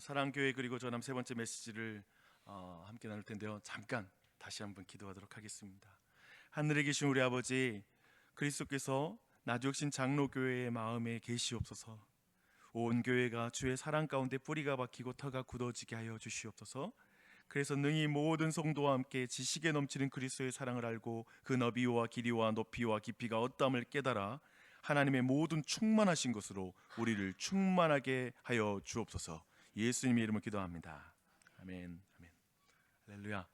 사랑교회 그리고 전함 세 번째 메시지를 함께 나눌 텐데요. 잠깐 다시 한번 기도하도록 하겠습니다. 하늘에 계신 우리 아버지, 그리스도께서 나주혁신 장로교회의 마음에 계시옵소서. 온 교회가 주의 사랑 가운데 뿌리가 박히고 터가 굳어지게 하여 주시옵소서. 그래서 능히 모든 성도와 함께 지식에 넘치는 그리스도의 사랑을 알고 그 너비와 길이와 높이와 깊이가 어떠함을 깨달아 하나님의 모든 충만하신 것으로 우리를 충만하게 하여 주옵소서. 예수님의 이름으로 기도합니다. 아멘. 아멘. 할렐루야.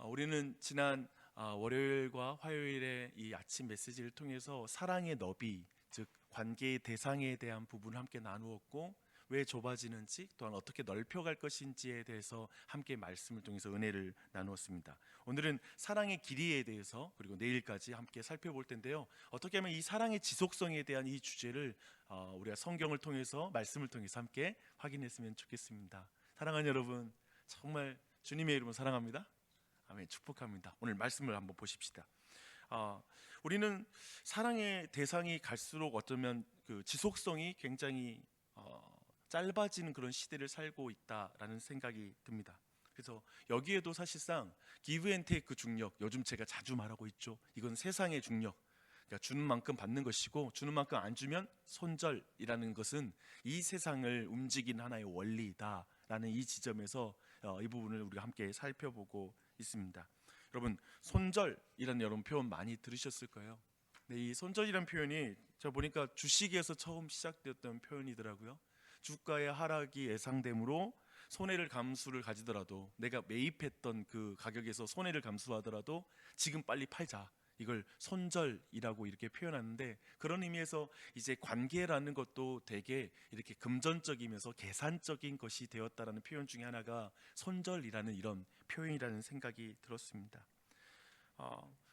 우리는 지난 월요일과 화요일에 이 아침 메시지를 통해서 사랑의 너비, 즉 관계의 대상에 대한 부분을 함께 나누었고, 왜 좁아지는지 또한 어떻게 넓혀갈 것인지에 대해서 함께 말씀을 통해서 은혜를 나누었습니다. 오늘은 사랑의 길이에 대해서 그리고 내일까지 함께 살펴볼 텐데요. 어떻게 하면 이 사랑의 지속성에 대한 이 주제를 우리가 성경을 통해서 말씀을 통해서 함께 확인했으면 좋겠습니다. 사랑하는 여러분, 정말 주님의 이름으로 사랑합니다. 아멘. 축복합니다. 오늘 말씀을 한번 보십시다. 우리는 사랑의 대상이 갈수록 어쩌면 그 지속성이 굉장히 짧아지는 그런 시대를 살고 있다라는 생각이 듭니다. 그래서 여기에도 사실상 give and take 중력, 요즘 제가 자주 말하고 있죠. 이건 세상의 중력, 그러니까 주는 만큼 받는 것이고 주는 만큼 안 주면 손절이라는 것은 이 세상을 움직이는 하나의 원리다라는 이 지점에서 이 부분을 우리가 함께 살펴보고 있습니다. 여러분, 손절이라는 여러분 표현 많이 들으셨을 거예요. 근데 이 손절이라는 표현이 제가 보니까 주식에서 처음 시작되었던 표현이더라고요. 주가의 하락이 예상되므로 손해를 감수를 가지더라도, 내가 매입했던 그 가격에서 손해를 감수하더라도 지금 빨리 팔자, 이걸 손절이라고 이렇게 표현하는데, 그런 의미에서 이제 관계라는 것도 되게 이렇게 금전적이면서 계산적인 것이 되었다라는 표현 중에 하나가 손절이라는 이런 표현이라는 생각이 들었습니다.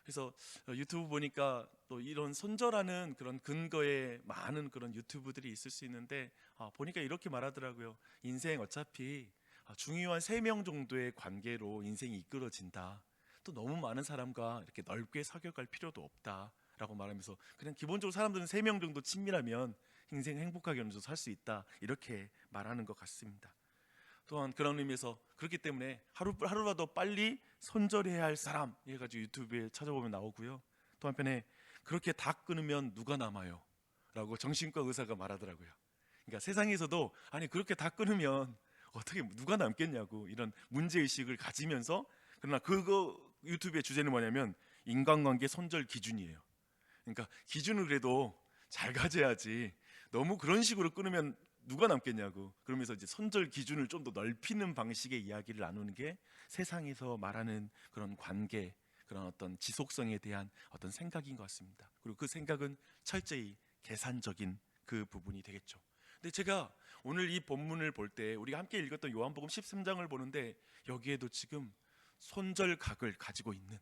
그래서 유튜브 보니까 또 이런 손절하는 그런 근거에 많은 그런 유튜브들이 있을 수 있는데, 보니까 이렇게 말하더라고요. 인생 어차피 중요한 3명 정도의 관계로 인생이 이끌어진다. 또 너무 많은 사람과 이렇게 넓게 사귀어갈 필요도 없다라고 말하면서, 그냥 기본적으로 사람들은 3명 정도 친밀하면 인생 행복하게 하면서 살 수 있다, 이렇게 말하는 것 같습니다. 또한 그런 의미에서 그렇기 때문에 하루라도 빨리 손절해야 할 사람 해가지고 유튜브에 찾아보면 나오고요. 또 한편에 그렇게 다 끊으면 누가 남아요? 라고 정신과 의사가 말하더라고요. 그러니까 세상에서도 아니 그렇게 다 끊으면 어떻게 누가 남겠냐고 이런 문제의식을 가지면서, 그러나 그거 유튜브의 주제는 뭐냐면 인간관계 손절 기준이에요. 그러니까 기준을 그래도 잘 가져야지 너무 그런 식으로 끊으면 누가 남겠냐고, 그러면서 이제 손절 기준을 좀 더 넓히는 방식의 이야기를 나누는 게 세상에서 말하는 그런 관계, 그런 어떤 지속성에 대한 어떤 생각인 것 같습니다. 그리고 그 생각은 철저히 계산적인 그 부분이 되겠죠. 근데 제가 오늘 이 본문을 볼 때, 우리가 함께 읽었던 요한복음 13장을 보는데, 여기에도 지금 손절각을 가지고 있는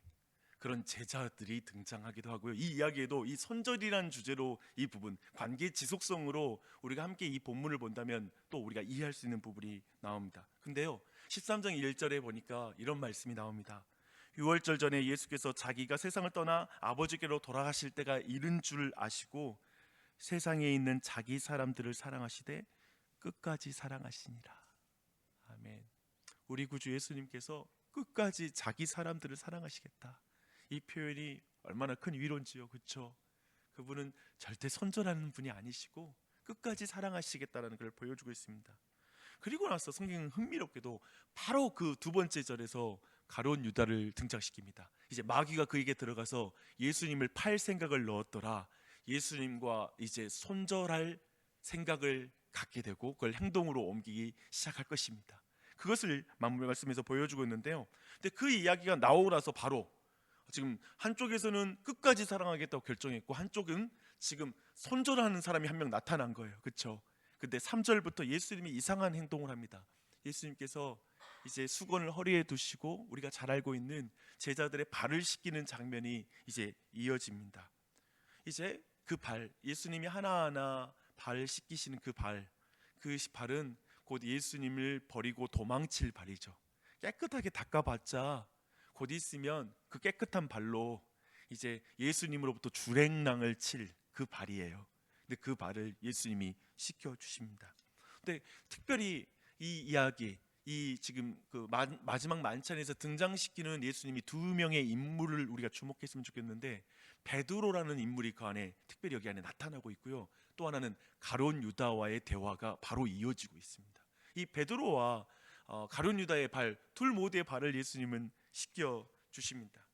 그런 제자들이 등장하기도 하고요. 이 이야기에도 이 손절이라는 주제로 이 부분, 관계 지속성으로 우리가 함께 이 본문을 본다면 또 우리가 이해할 수 있는 부분이 나옵니다. 근데요, 13장 1절에 보니까 이런 말씀이 나옵니다. 유월절 전에 예수께서 자기가 세상을 떠나 아버지께로 돌아가실 때가 이른 줄 아시고 세상에 있는 자기 사람들을 사랑하시되 끝까지 사랑하시니라. 아멘. 우리 구주 예수님께서 끝까지 자기 사람들을 사랑하시겠다, 이 표현이 얼마나 큰 위로인지요. 그렇죠? 그분은 절대 손절하는 분이 아니시고 끝까지 사랑하시겠다라는 걸 보여주고 있습니다. 그리고 나서 성경은 흥미롭게도 바로 그 두 번째 절에서 가룟 유다를 등장시킵니다. 이제 마귀가 그에게 들어가서 예수님을 팔 생각을 넣었더라. 예수님과 이제 손절할 생각을 갖게 되고 그걸 행동으로 옮기기 시작할 것입니다. 그것을 말씀에서 보여주고 있는데요. 근데 그 이야기가 나오고 나서 바로 지금 한쪽에서는 끝까지 사랑하겠다고 결정했고, 한쪽은 지금 손절하는 사람이 한 명 나타난 거예요. 그렇죠? 근데 3절부터 예수님이 이상한 행동을 합니다. 예수님께서 이제 수건을 허리에 두시고 우리가 잘 알고 있는 제자들의 발을 씻기는 장면이 이제 이어집니다. 이제 그 발, 예수님이 하나하나 발 씻기시는 그 발은 곧 예수님을 버리고 도망칠 발이죠. 깨끗하게 닦아봤자 곧 있으면 그 깨끗한 발로 이제 예수님으로부터 주랭랑을 칠 그 발이에요. 근데 그 발을 예수님이 씻겨 주십니다. 근데 특별히 이 이야기, 이 지금 그 마지막 만찬에서 등장시키는 예수님이 두 명의 인물을 우리가 주목했으면 좋겠는데, 베드로라는 인물이 그 안에 특별히 여기 안에 나타나고 있고요. 또 하나는 가룟 유다와의 대화가 바로 이어지고 있습니다. 이 베드로와 가룟 유다의 발, 둘 모두의 발을 예수님은 씻겨 주십니다.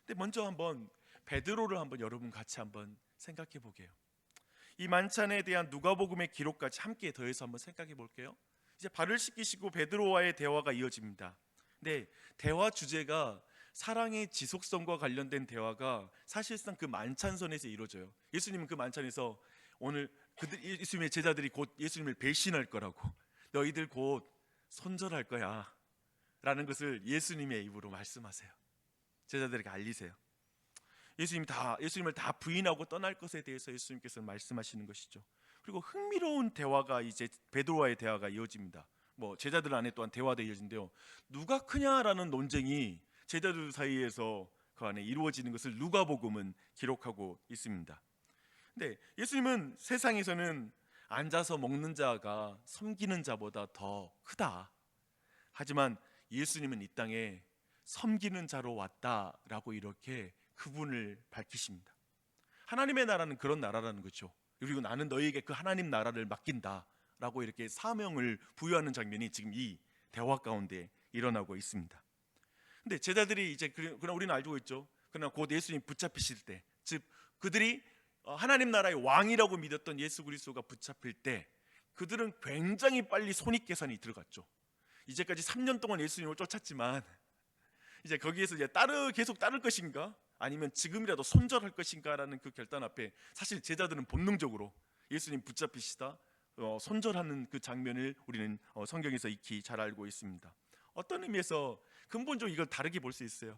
근데 먼저 한번 베드로를 한번 여러분 같이 한번 생각해 보게요. 이 만찬에 대한 누가복음의 기록까지 함께 더해서 한번 생각해 볼게요. 이제 발을 씻기시고 베드로와의 대화가 이어집니다. 근데 대화 주제가 사랑의 지속성과 관련된 대화가 사실상 그 만찬선에서 이루어져요. 예수님은 그 만찬에서 오늘 예수님의 제자들이 곧 예수님을 배신할 거라고, 너희들 곧 손절할 거야 라는 것을 예수님의 입으로 말씀하세요. 제자들에게 알리세요. 예수님을 다 부인하고 떠날 것에 대해서 예수님께서 말씀하시는 것이죠. 그리고 흥미로운 대화가 이제 베드로와의 대화가 이어집니다. 뭐 제자들 안에 또한 대화도 이어진대요. 누가 크냐라는 논쟁이 제자들 사이에서 그 안에 이루어지는 것을 누가복음은 기록하고 있습니다. 근데 예수님은 세상에서는 앉아서 먹는 자가 섬기는 자보다 더 크다. 하지만 예수님은 이 땅에 섬기는 자로 왔다라고 이렇게 그분을 밝히십니다. 하나님의 나라는 그런 나라라는 거죠. 그리고 나는 너희에게 그 하나님 나라를 맡긴다라고 이렇게 사명을 부여하는 장면이 지금 이 대화 가운데 일어나고 있습니다. 근데 제자들이 이제 그러나 우리는 알고 있죠. 그러나 곧 예수님 붙잡히실 때, 즉 그들이 하나님 나라의 왕이라고 믿었던 예수 그리스도가 붙잡힐 때 그들은 굉장히 빨리 손익계산이 들어갔죠. 이제까지 3년 동안 예수님을 쫓았지만 이제 거기에서 이제 계속 따를 것인가, 아니면 지금이라도 손절할 것인가라는 그 결단 앞에 사실 제자들은 본능적으로 예수님 붙잡히시다 손절하는 그 장면을 우리는 성경에서 익히 잘 알고 있습니다. 어떤 의미에서 근본적으로 이걸 다르게 볼 수 있어요.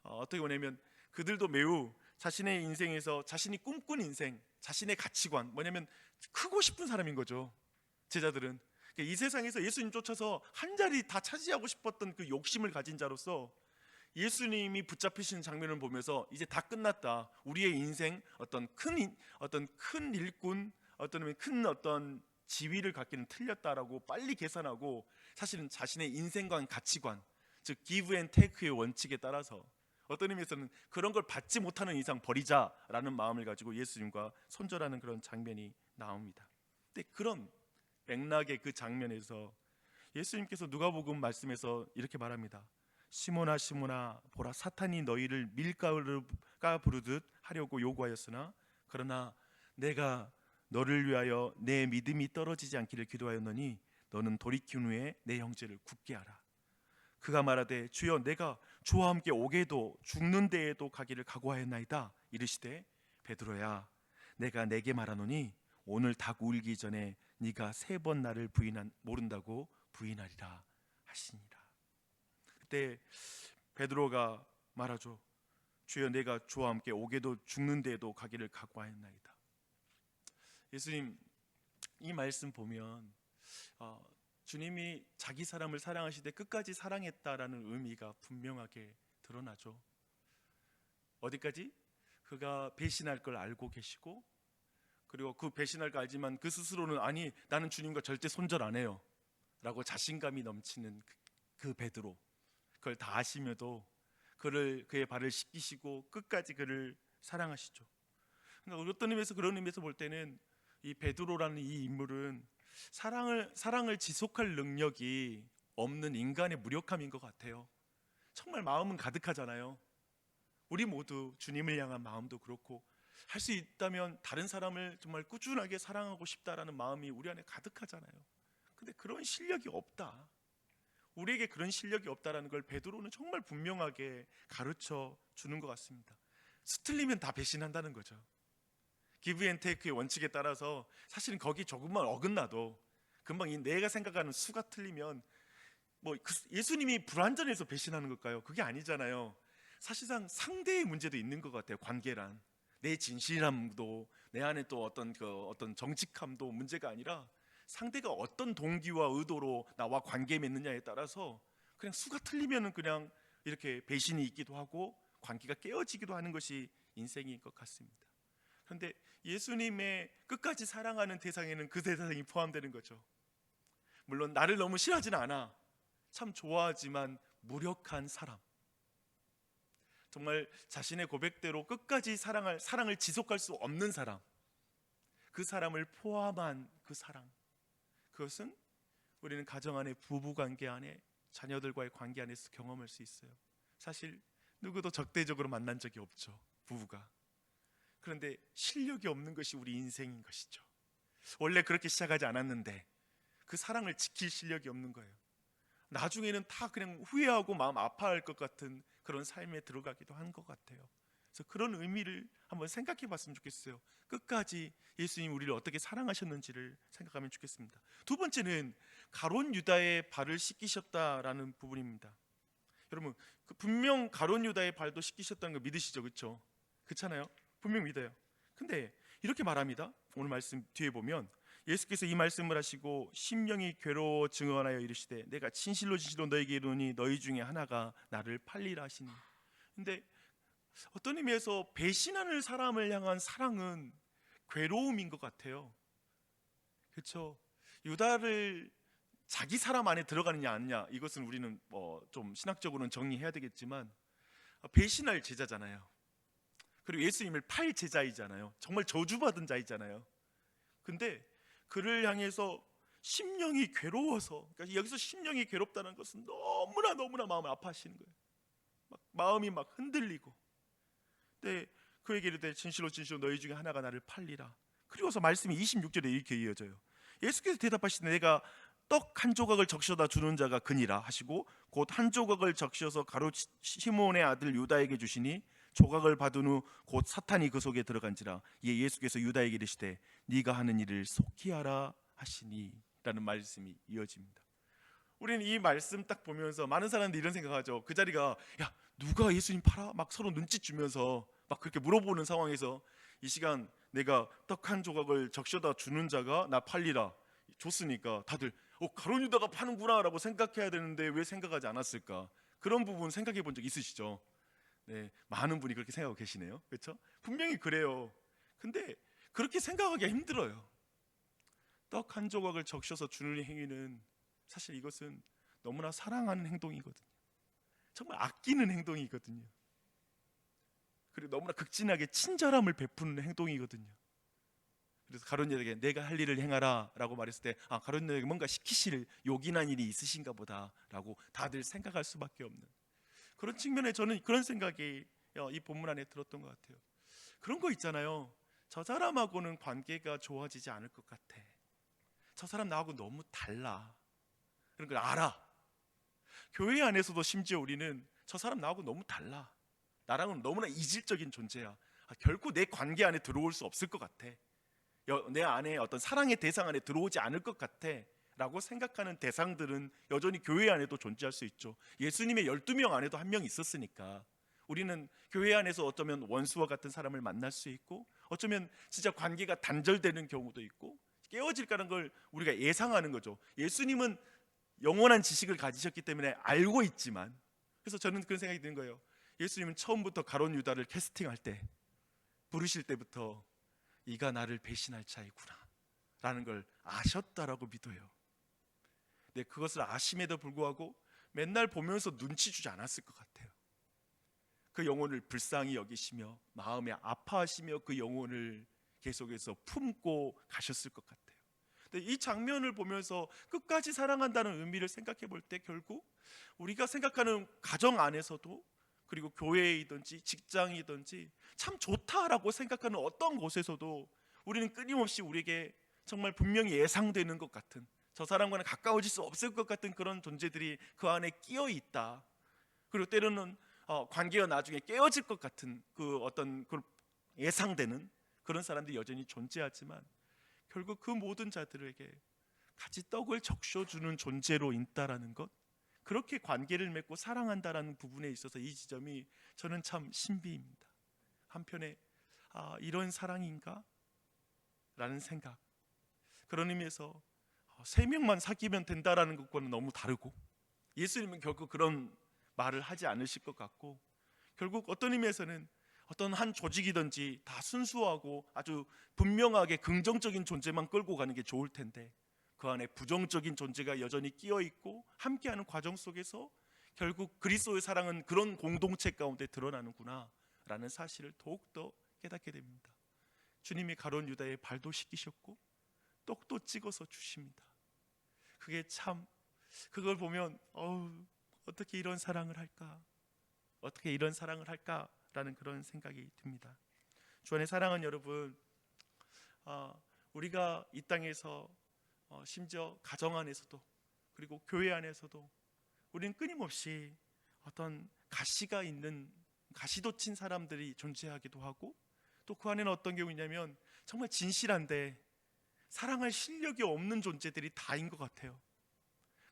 어떻게 보냐면 그들도 매우 자신의 인생에서 자신이 꿈꾼 인생, 자신의 가치관, 뭐냐면 크고 싶은 사람인 거죠. 제자들은 이 세상에서 예수님 쫓아서 한 자리 다 차지하고 싶었던 그 욕심을 가진 자로서 예수님이 붙잡히시는 장면을 보면서 이제 다 끝났다. 우리의 인생 어떤 큰 일꾼, 큰 지위를 갖기는 틀렸다라고 빨리 계산하고, 사실은 자신의 인생관, 가치관, 즉 give and take의 원칙에 따라서 어떤 의미에서는 그런 걸 받지 못하는 이상 버리자라는 마음을 가지고 예수님과 손절하는 그런 장면이 나옵니다. 근데 그런 맥락의 그 장면에서 예수님께서 누가복음 말씀에서 이렇게 말합니다. 시몬아 시몬아 보라, 사탄이 너희를 밀가루가 부르듯 하려고 요구하였으나 그러나 내가 너를 위하여 내 믿음이 떨어지지 않기를 기도하였노니 너는 돌이킨 후에 내 형제를 굳게 하라. 그가 말하되 주여 내가 주와 함께 오게도 죽는 데에도 가기를 각오하였나이다. 이르시되 베드로야 내가 내게 말하노니 오늘 닭 울기 전에 네가 3번 나를 모른다고 부인하리라 하시니라. 그때 베드로가 말하죠. 주여 내가 주와 함께 오게도 죽는 데에도 가기를 각오하였나이다. 예수님 이 말씀 보면 주님이 자기 사람을 사랑하시되 끝까지 사랑했다라는 의미가 분명하게 드러나죠. 어디까지? 그가 배신할 걸 알고 계시고, 그리고 그 배신할 걸 알지만 그 스스로는 아니 나는 주님과 절대 손절 안 해요 라고 자신감이 넘치는 그 베드로, 그걸 다 아시며도 그의 발을 씻기시고 끝까지 그를 사랑하시죠. 그러니까 어떤 의미에서, 그런 의미에서 볼 때는 이 베드로라는 이 인물은 사랑을 지속할 능력이 없는 인간의 무력함인 것 같아요. 정말 마음은 가득하잖아요. 우리 모두 주님을 향한 마음도 그렇고, 할 수 있다면 다른 사람을 정말 꾸준하게 사랑하고 싶다라는 마음이 우리 안에 가득하잖아요. 근데 그런 실력이 없다, 우리에게 그런 실력이 없다라는 걸 베드로는 정말 분명하게 가르쳐 주는 것 같습니다. 수틀리면 다 배신한다는 거죠. 기브 앤 테이크의 원칙에 따라서 사실은 거기 조금만 어긋나도 금방 내가 생각하는 수가 틀리면 예수님이 불완전해서 배신하는 걸까요? 그게 아니잖아요. 사실상 상대의 문제도 있는 것 같아요. 관계란 내 진실함도, 내 안에 또 어떤 정직함도 문제가 아니라 상대가 어떤 동기와 의도로 나와 관계 맺느냐에 따라서 그냥 수가 틀리면은 그냥 이렇게 배신이 있기도 하고 관계가 깨어지기도 하는 것이 인생인 것 같습니다. 그런데 예수님의 끝까지 사랑하는 대상에는 그 대상이 포함되는 거죠. 물론 나를 너무 싫어하지는 않아. 참 좋아하지만 무력한 사람. 정말 자신의 고백대로 끝까지 사랑을 지속할 수 없는 사람. 그 사람을 포함한 그 사랑. 그것은 우리는 가정 안에, 부부관계 안에, 자녀들과의 관계 안에서 경험할 수 있어요. 사실 누구도 적대적으로 만난 적이 없죠, 부부가. 그런데 실력이 없는 것이 우리 인생인 것이죠. 원래 그렇게 시작하지 않았는데 그 사랑을 지킬 실력이 없는 거예요. 나중에는 다 그냥 후회하고 마음 아파할 것 같은 그런 삶에 들어가기도 한 것 같아요. 그래서 그런 의미를 한번 생각해 봤으면 좋겠어요. 끝까지 예수님 우리를 어떻게 사랑하셨는지를 생각하면 좋겠습니다. 두 번째는 가룟 유다의 발을 씻기셨다라는 부분입니다. 여러분, 분명 가룟 유다의 발도 씻기셨다는 거 믿으시죠? 그렇죠? 그렇잖아요? 분명 믿어요. 근데 이렇게 말합니다. 오늘 말씀 뒤에 보면 예수께서 이 말씀을 하시고 심령이 괴로워 증언하여 이르시되 내가 진실로 너에게 이르노니 너희 중에 하나가 나를 팔리라 하시니. 근데 어떤 의미에서 배신하는 사람을 향한 사랑은 괴로움인 것 같아요. 그렇죠? 유다를 자기 사람 안에 들어가느냐 아니냐, 이것은 우리는 좀 신학적으로는 정리해야 되겠지만 배신할 제자잖아요. 그리고 예수님을 팔 제자이잖아요. 정말 저주받은 자이잖아요. 근데 그를 향해서 심령이 괴로워서, 그러니까 여기서 심령이 괴롭다는 것은 너무나 마음을 아파하시는 거예요. 마음이 막 흔들리고. 근데 그에게 이르되 진실로 너희 중에 하나가 나를 팔리라. 그리고서 말씀이 26절에 이렇게 이어져요. 예수께서 대답하시되 내가 떡 한 조각을 적셔다 주는 자가 그니라 하시고 곧 한 조각을 적셔서 가룟 시몬의 아들 유다에게 주시니 조각을 받은 후 곧 사탄이 그 속에 들어간지라. 이에 예수께서 유다에게 이르시되 네가 하는 일을 속히 하라 하시니 라는 말씀이 이어집니다. 우리는 이 말씀 딱 보면서 많은 사람들이 이런 생각하죠. 그 자리가 야 누가 예수님 팔아? 막 서로 눈짓 주면서 막 그렇게 물어보는 상황에서 이 시간 내가 떡 한 조각을 적셔다 주는 자가 나 팔리라 줬으니까 다들 가룟 유다가 파는구나 라고 생각해야 되는데 왜 생각하지 않았을까? 그런 부분 생각해 본 적 있으시죠? 네, 많은 분이 그렇게 생각하고 계시네요. 그렇죠? 분명히 그래요. 근데 그렇게 생각하기가 힘들어요. 떡 한 조각을 적셔서 주는 행위는 사실 이것은 너무나 사랑하는 행동이거든요. 정말 아끼는 행동이거든요. 그리고 너무나 극진하게 친절함을 베푸는 행동이거든요. 그래서 가룟 유다에게 내가 할 일을 행하라 라고 말했을 때 가룟 유다에게 뭔가 시키실 요긴한 일이 있으신가 보다 라고 다들 생각할 수밖에 없는 그런 측면에 저는 그런 생각이 이 본문 안에 들었던 것 같아요. 그런 거 있잖아요. 저 사람하고는 관계가 좋아지지 않을 것 같아. 저 사람 나하고 너무 달라. 그런 걸 알아. 교회 안에서도 심지어 우리는 저 사람 나하고 너무 달라. 나랑은 너무나 이질적인 존재야. 결코 내 관계 안에 들어올 수 없을 것 같아. 내 안에 어떤 사랑의 대상 안에 들어오지 않을 것 같아 라고 생각하는 대상들은 여전히 교회 안에도 존재할 수 있죠. 예수님의 12명 안에도 한 명 있었으니까 우리는 교회 안에서 어쩌면 원수와 같은 사람을 만날 수 있고 어쩌면 진짜 관계가 단절되는 경우도 있고 깨어질 거라는 걸 우리가 예상하는 거죠. 예수님은 영원한 지식을 가지셨기 때문에 알고 있지만, 그래서 저는 그런 생각이 드는 거예요. 예수님은 처음부터 가룟 유다를 캐스팅할 때, 부르실 때부터 이가 나를 배신할 자이구나 라는 걸 아셨다라고 믿어요. 근데 그것을 아심에도 불구하고 맨날 보면서 눈치 주지 않았을 것 같아요. 그 영혼을 불쌍히 여기시며 마음에 아파하시며 그 영혼을 계속해서 품고 가셨을 것 같아요. 근데 이 장면을 보면서 끝까지 사랑한다는 의미를 생각해 볼 때 결국 우리가 생각하는 가정 안에서도 그리고 교회이든지 직장이든지 참 좋다라고 생각하는 어떤 곳에서도 우리는 끊임없이 우리에게 정말 분명히 예상되는 것 같은, 저 사람과는 가까워질 수 없을 것 같은 그런 존재들이 그 안에 끼어 있다. 그리고 때로는 관계가 나중에 깨어질 것 같은 그 어떤 예상되는 그런 사람들이 여전히 존재하지만 결국 그 모든 자들에게 같이 떡을 적셔주는 존재로 있다라는 것, 그렇게 관계를 맺고 사랑한다라는 부분에 있어서 이 지점이 저는 참 신비입니다. 한편에 이런 사랑인가? 라는 생각. 그런 의미에서 세 명만 사귀면 된다라는 것과는 너무 다르고, 예수님은 결국 그런 말을 하지 않으실 것 같고, 결국 어떤 의미에서는 어떤 한 조직이든지 다 순수하고 아주 분명하게 긍정적인 존재만 끌고 가는 게 좋을 텐데 그 안에 부정적인 존재가 여전히 끼어 있고 함께하는 과정 속에서 결국 그리스도의 사랑은 그런 공동체 가운데 드러나는구나 라는 사실을 더욱더 깨닫게 됩니다. 주님이 가룟 유다의 발도 씻기셨고 떡도 찍어서 주십니다. 그게 참, 그걸 보면 어떻게 이런 사랑을 할까, 어떻게 이런 사랑을 할까라는 그런 생각이 듭니다. 주 안의 사랑은 여러분, 우리가 이 땅에서 심지어 가정 안에서도 그리고 교회 안에서도 우리는 끊임없이 어떤 가시가 있는, 가시도 친 사람들이 존재하기도 하고, 또 그 안에는 어떤 경우냐면 정말 진실한데 사랑할 실력이 없는 존재들이 다인 것 같아요.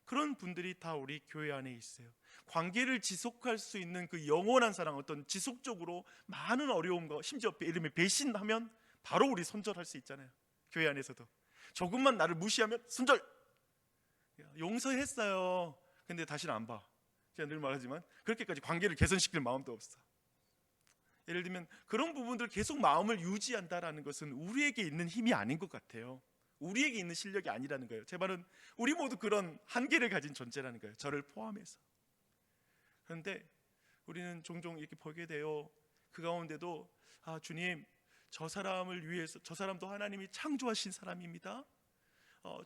그런 분들이 다 우리 교회 안에 있어요. 관계를 지속할 수 있는 그 영원한 사랑, 어떤 지속적으로 많은 어려움과 심지어 이름에 배신하면 바로 우리 손절할 수 있잖아요. 교회 안에서도 조금만 나를 무시하면 손절, 용서했어요. 근데 다시는 안 봐. 제가 늘 말하지만 그렇게까지 관계를 개선시킬 마음도 없어. 예를 들면 그런 부분들 계속 마음을 유지한다라는 것은 우리에게 있는 힘이 아닌 것 같아요. 우리에게 있는 실력이 아니라는 거예요. 제 말은 우리 모두 그런 한계를 가진 존재라는 거예요. 저를 포함해서. 그런데 우리는 종종 이렇게 보게 돼요. 그 가운데도 주님, 저 사람을 위해서, 저 사람도 하나님이 창조하신 사람입니다.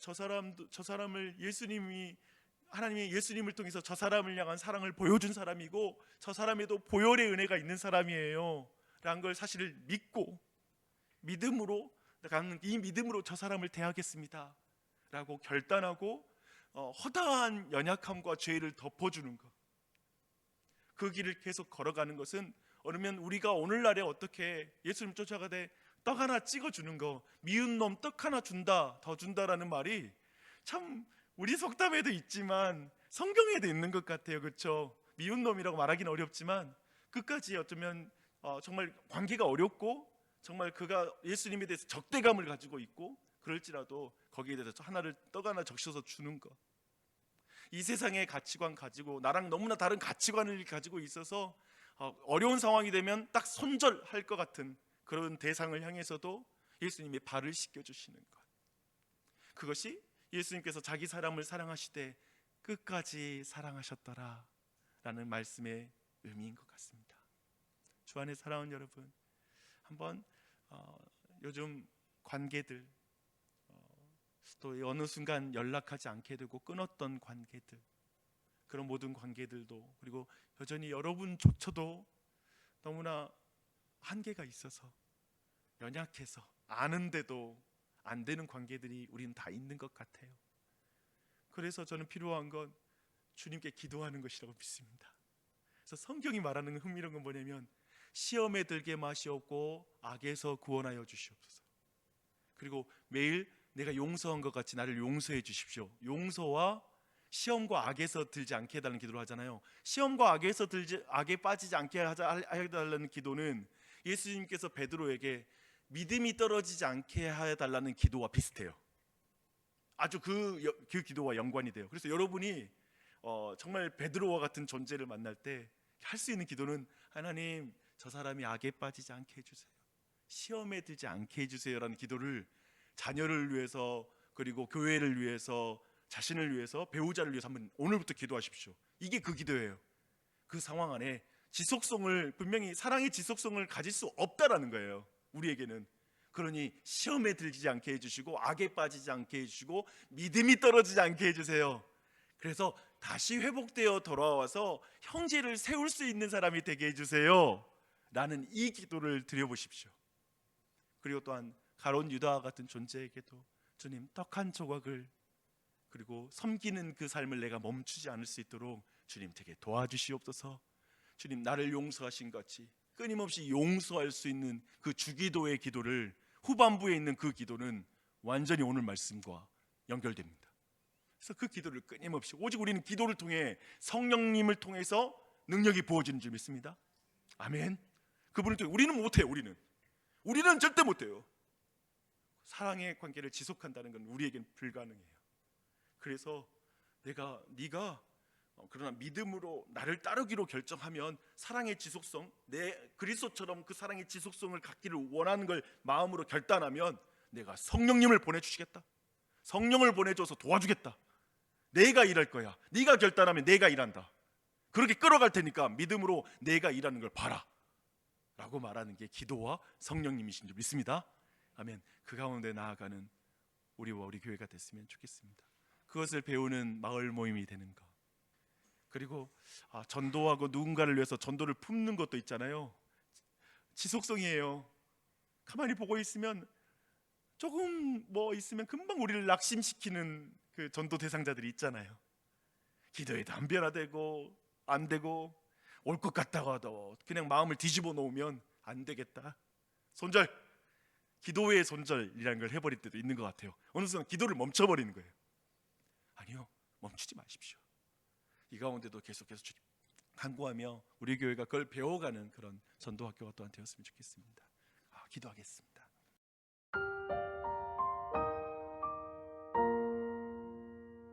저 사람을 하나님이 예수님을 통해서 저 사람을 향한 사랑을 보여준 사람이고, 저 사람에도 보혈의 은혜가 있는 사람이에요 라는 걸 사실을 믿고, 이 믿음으로 저 사람을 대하겠습니다 라고 결단하고 허다한 연약함과 죄를 덮어주는 것, 그 길을 계속 걸어가는 것은 어쩌면 우리가 오늘날에 어떻게 예수님 쫓아가되 떡 하나 찍어주는 거, 미운 놈 떡 하나 준다, 더 준다라는 말이 참 우리 속담에도 있지만 성경에도 있는 것 같아요. 그렇죠? 미운 놈이라고 말하기는 어렵지만 끝까지 어쩌면 정말 관계가 어렵고 정말 그가 예수님에 대해서 적대감을 가지고 있고 그럴지라도 거기에 대해서 떡 하나 적셔서 주는 것, 이 세상의 가치관 가지고 나랑 너무나 다른 가치관을 가지고 있어서 어려운 상황이 되면 딱 손절할 것 같은 그런 대상을 향해서도 예수님의 발을 씻겨주시는 것, 그것이 예수님께서 자기 사람을 사랑하시되 끝까지 사랑하셨더라 라는 말씀의 의미인 것 같습니다. 주 안에 사랑하는 여러분, 한번 요즘 관계들, 또 어느 순간 연락하지 않게 되고 끊었던 관계들, 그런 모든 관계들도, 그리고 여전히 여러분조차도 너무나 한계가 있어서 연약해서 아는데도 안 되는 관계들이 우리는 다 있는 것 같아요. 그래서 저는 필요한 건 주님께 기도하는 것이라고 믿습니다. 그래서 성경이 말하는 흥미로운 건 뭐냐면 시험에 들게 마시옵고 악에서 구원하여 주시옵소서. 그리고 매일 내가 용서한 것 같이 나를 용서해 주십시오. 용서와 시험과 악에서 들지 않게 해달라는 기도를 하잖아요. 시험과 악에 빠지지 않게 해달라는 기도는 예수님께서 베드로에게 믿음이 떨어지지 않게 해달라는 기도와 비슷해요. 아주 그 기도와 연관이 돼요. 그래서 여러분이 정말 베드로와 같은 존재를 만날 때 할 수 있는 기도는 하나님, 저 사람이 악에 빠지지 않게 해주세요, 시험에 들지 않게 해주세요라는 기도를 자녀를 위해서, 그리고 교회를 위해서, 자신을 위해서, 배우자를 위해서 한번 오늘부터 기도하십시오. 이게 그 기도예요. 그 상황 안에 지속성을, 분명히 사랑의 지속성을 가질 수 없다라는 거예요, 우리에게는. 그러니 시험에 들지 않게 해주시고 악에 빠지지 않게 해주시고 믿음이 떨어지지 않게 해주세요. 그래서 다시 회복되어 돌아와서 형제를 세울 수 있는 사람이 되게 해주세요 라는 이 기도를 드려보십시오. 그리고 또한 가룟 유다와 같은 존재에게도 주님, 떡 한 조각을, 그리고 섬기는 그 삶을 내가 멈추지 않을 수 있도록 주님 되게 도와주시옵소서. 주님, 나를 용서하신 같이 끊임없이 용서할 수 있는 그 주기도의 기도를, 후반부에 있는 그 기도는 완전히 오늘 말씀과 연결됩니다. 그래서 그 기도를 끊임없이, 오직 우리는 기도를 통해 성령님을 통해서 능력이 부어지는 줄 믿습니다. 아멘. 그분을 통해 우리는 못해요. 우리는 절대 못해요. 사랑의 관계를 지속한다는 건 우리에겐 불가능해요. 그래서 네가 그러나 믿음으로 나를 따르기로 결정하면 사랑의 지속성, 내 그리스도처럼 그 사랑의 지속성을 갖기를 원하는 걸 마음으로 결단하면 내가 성령님을 보내주시겠다, 성령을 보내줘서 도와주겠다. 내가 일할 거야. 네가 결단하면 내가 일한다. 그렇게 끌어갈 테니까 믿음으로 내가 일하는 걸 봐라 라고 말하는 게 기도와 성령님이신 줄 믿습니다. 아멘. 그 가운데 나아가는 우리와 우리 교회가 됐으면 좋겠습니다. 그것을 배우는 마을 모임이 되는 것. 그리고 전도하고 누군가를 위해서 전도를 품는 것도 있잖아요. 지속성이에요. 가만히 보고 있으면 조금 뭐 있으면 금방 우리를 낙심시키는 그 전도 대상자들이 있잖아요. 기도에도 안 변화되고 안 되고 올 것 같다가도 그냥 마음을 뒤집어 놓으면 안 되겠다. 손절, 기도 외의 손절이라는 걸 해버릴 때도 있는 것 같아요. 어느 순간 기도를 멈춰버리는 거예요. 아니요, 멈추지 마십시오. 이 가운데도 계속해서 간구하며 우리 교회가 그걸 배워가는 그런 전도학교가 또한 되었으면 좋겠습니다. 기도하겠습니다.